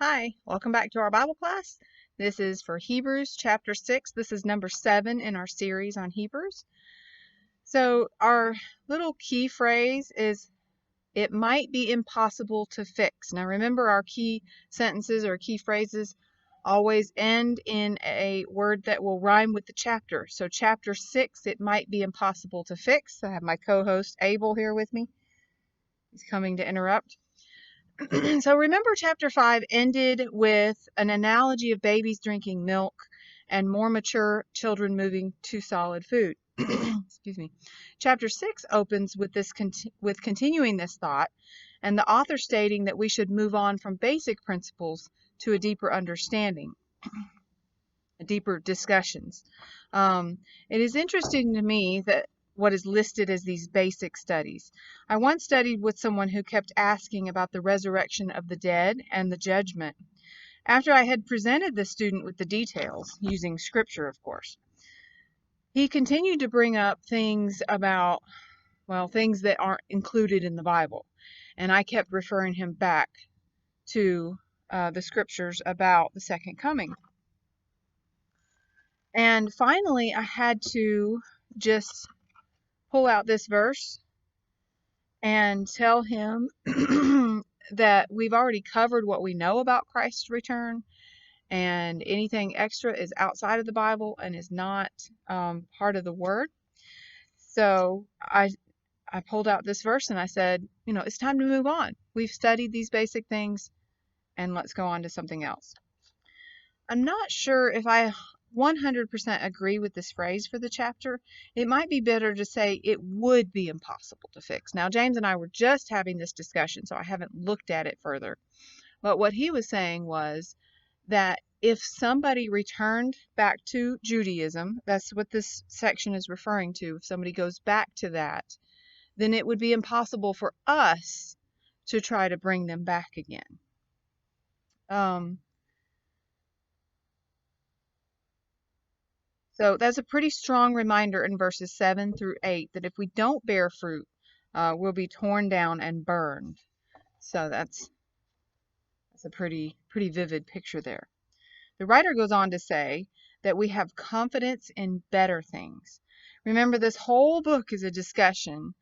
Hi, welcome back to our Bible class. This is for Hebrews chapter 6. This is number 7 in our series on Hebrews. So, our little key phrase is, it might be impossible to fix. Now, remember, our key sentences or key phrases always end in a word that will rhyme with the chapter. So, chapter 6, it might be impossible to fix. I have my co host Abel here with me. He's coming to interrupt. So remember, chapter 5 ended with an analogy of babies drinking milk and more mature children moving to solid food. Excuse me. Chapter 6 opens with continuing this thought, and the author stating that we should move on from basic principles to a deeper understanding, deeper discussions. It is interesting to me that what is listed as these basic studies. I once studied with someone who kept asking about the resurrection of the dead and the judgment. After I had presented the student with the details, using scripture, of course, he continued to bring up things about, things that aren't included in the Bible. And I kept referring him back to the scriptures about the second coming. And finally, I had to just pull out this verse and tell him that we've already covered what we know about Christ's return, and anything extra is outside of the Bible and is not part of the Word. So I pulled out this verse and I said, it's time to move on. We've studied these basic things, and let's go on to something else. I'm not sure if I 100% agree with this phrase for the chapter. It might be better to say it would be impossible to fix. Now, James and I were just having this discussion, so I haven't looked at it further. But what he was saying was that if somebody returned back to Judaism, that's what this section is referring to, if somebody goes back to that, then it would be impossible for us to try to bring them back again. So that's a pretty strong reminder in verses 7 through 8 that if we don't bear fruit, we'll be torn down and burned. So that's a pretty vivid picture there. The writer goes on to say that we have confidence in better things. Remember, this whole book is a discussion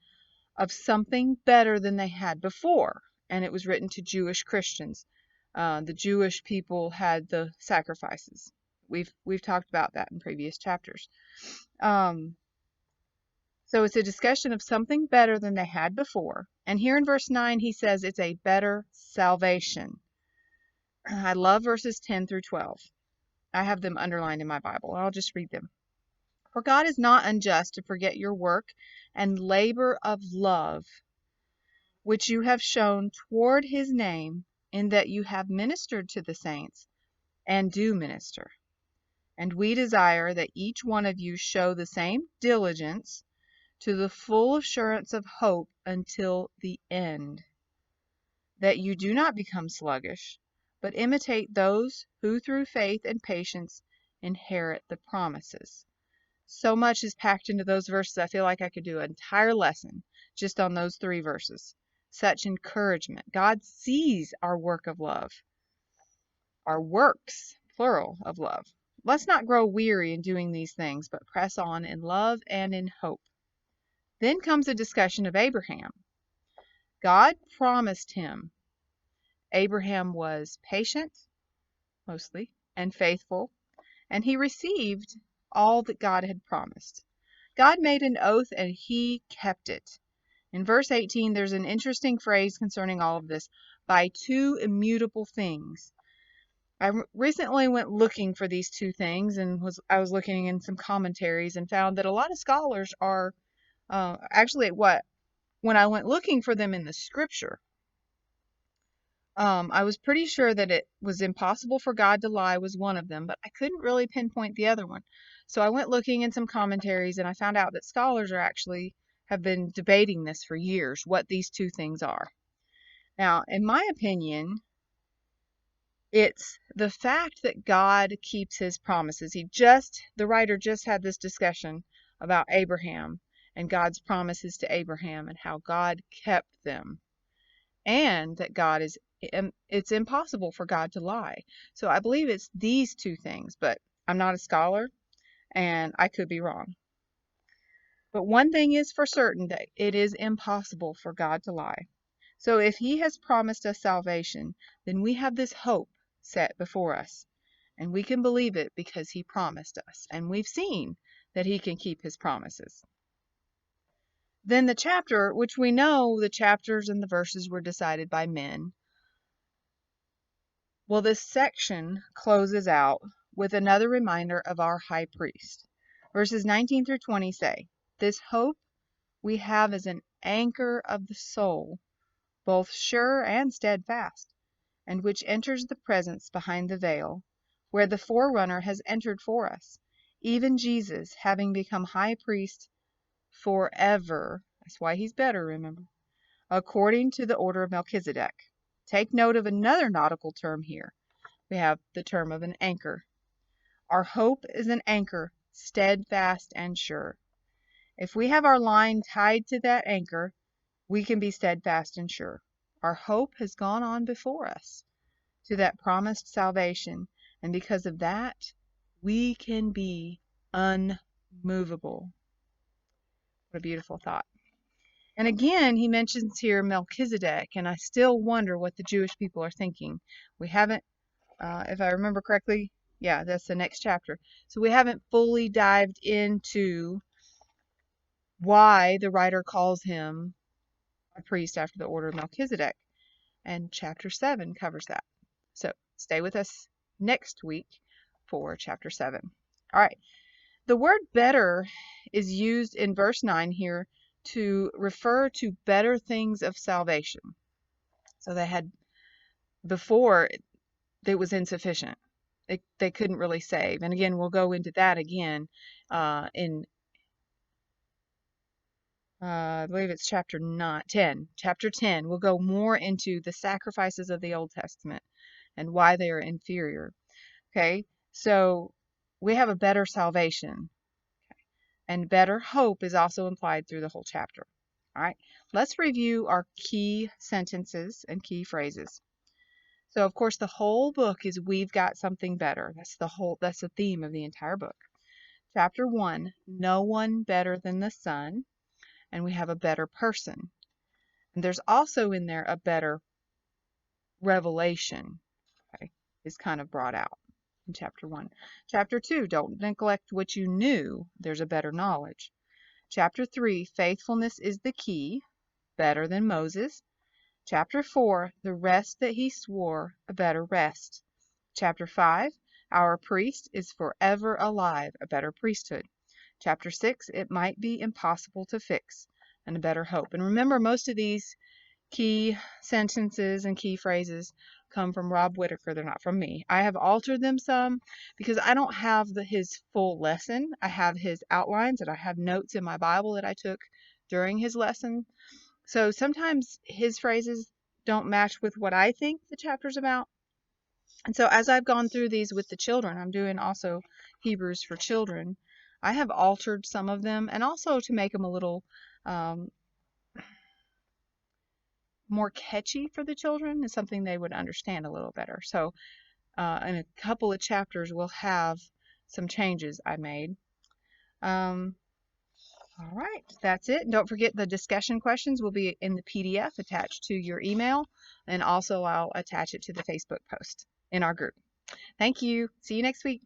of something better than they had before, and it was written to Jewish Christians. The Jewish people had the sacrifices. We've talked about that in previous chapters. So it's a discussion of something better than they had before. And here in verse 9, he says it's a better salvation. I love verses 10 through 12. I have them underlined in my Bible. I'll just read them. For God is not unjust to forget your work and labor of love, which you have shown toward his name, in that you have ministered to the saints and do minister. And we desire that each one of you show the same diligence to the full assurance of hope until the end, that you do not become sluggish, but imitate those who through faith and patience inherit the promises. So much is packed into those verses. I feel like I could do an entire lesson just on those 3 verses. Such encouragement. God sees our work of love, our works, plural, of love. Let's not grow weary in doing these things, but press on in love and in hope. Then comes a discussion of Abraham. God promised him. Abraham was patient, mostly, and faithful, and he received all that God had promised. God made an oath and he kept it. In verse 18, there's an interesting phrase concerning all of this, by 2 immutable things. I recently went looking for these 2 things, and I was looking in some commentaries and found that a lot of scholars are actually when I went looking for them in the scripture, I was pretty sure that it was impossible for God to lie was one of them, but I couldn't really pinpoint the other one. So I went looking in some commentaries, and I found out that scholars have been debating this for years, what these 2 things are. Now, in my opinion, it's the fact that God keeps his promises. The writer just had this discussion about Abraham and God's promises to Abraham and how God kept them, and that God is it's impossible for God to lie. So I believe it's these two things, but I'm not a scholar and I could be wrong. But one thing is for certain, that it is impossible for God to lie. So if he has promised us salvation, then we have this hope set before us. And we can believe it because he promised us. And we've seen that he can keep his promises. Then the chapter, which we know the chapters and the verses were decided by men. Well, this section closes out with another reminder of our high priest. Verses 19 through 20 say, "This hope we have as an anchor of the soul, both sure and steadfast, and which enters the presence behind the veil, where the forerunner has entered for us, even Jesus, having become high priest forever." That's why he's better, remember. "According to the order of Melchizedek." Take note of another nautical term here. We have the term of an anchor. Our hope is an anchor, steadfast and sure. If we have our line tied to that anchor, we can be steadfast and sure. Our hope has gone on before us to that promised salvation, and because of that, we can be unmovable. What a beautiful thought. And again, he mentions here Melchizedek, and I still wonder what the Jewish people are thinking. We haven't, if I remember correctly, yeah, that's the next chapter. So we haven't fully dived into why the writer calls him a priest after the order of Melchizedek. And chapter 7 covers that. So stay with us next week for chapter 7. All right. The word better is used in verse 9 here to refer to better things of salvation. So they had, before, it was insufficient. They couldn't really save. And again, we'll go into that again in, I believe it's chapter 10. Chapter 10, we'll go more into the sacrifices of the Old Testament and why they are inferior. Okay, so we have a better salvation. And better hope is also implied through the whole chapter. All right, let's review our key sentences and key phrases. So, of course, the whole book is we've got something better. That's the theme of the entire book. Chapter 1, no one better than the Son, and we have a better person. And there's also in there a better revelation, okay, is kind of brought out in chapter 1. Chapter 2, don't neglect what you knew. There's a better knowledge. Chapter 3, faithfulness is the key, better than Moses. Chapter 4, the rest that he swore, a better rest. Chapter 5, our priest is forever alive, a better priesthood. Chapter 6, it might be impossible to fix, and a better hope. And remember, most of these key sentences and key phrases come from Rob Whitaker. They're not from me. I have altered them some because I don't have his full lesson. I have his outlines, and I have notes in my Bible that I took during his lesson. So sometimes his phrases don't match with what I think the chapter's about. And so as I've gone through these with the children, I'm doing also Hebrews for children, I have altered some of them, and also to make them a little more catchy for the children, is something they would understand a little better. So in a couple of chapters, we'll have some changes I made. All right, that's it. And don't forget, the discussion questions will be in the PDF attached to your email, and also I'll attach it to the Facebook post in our group. Thank you. See you next week.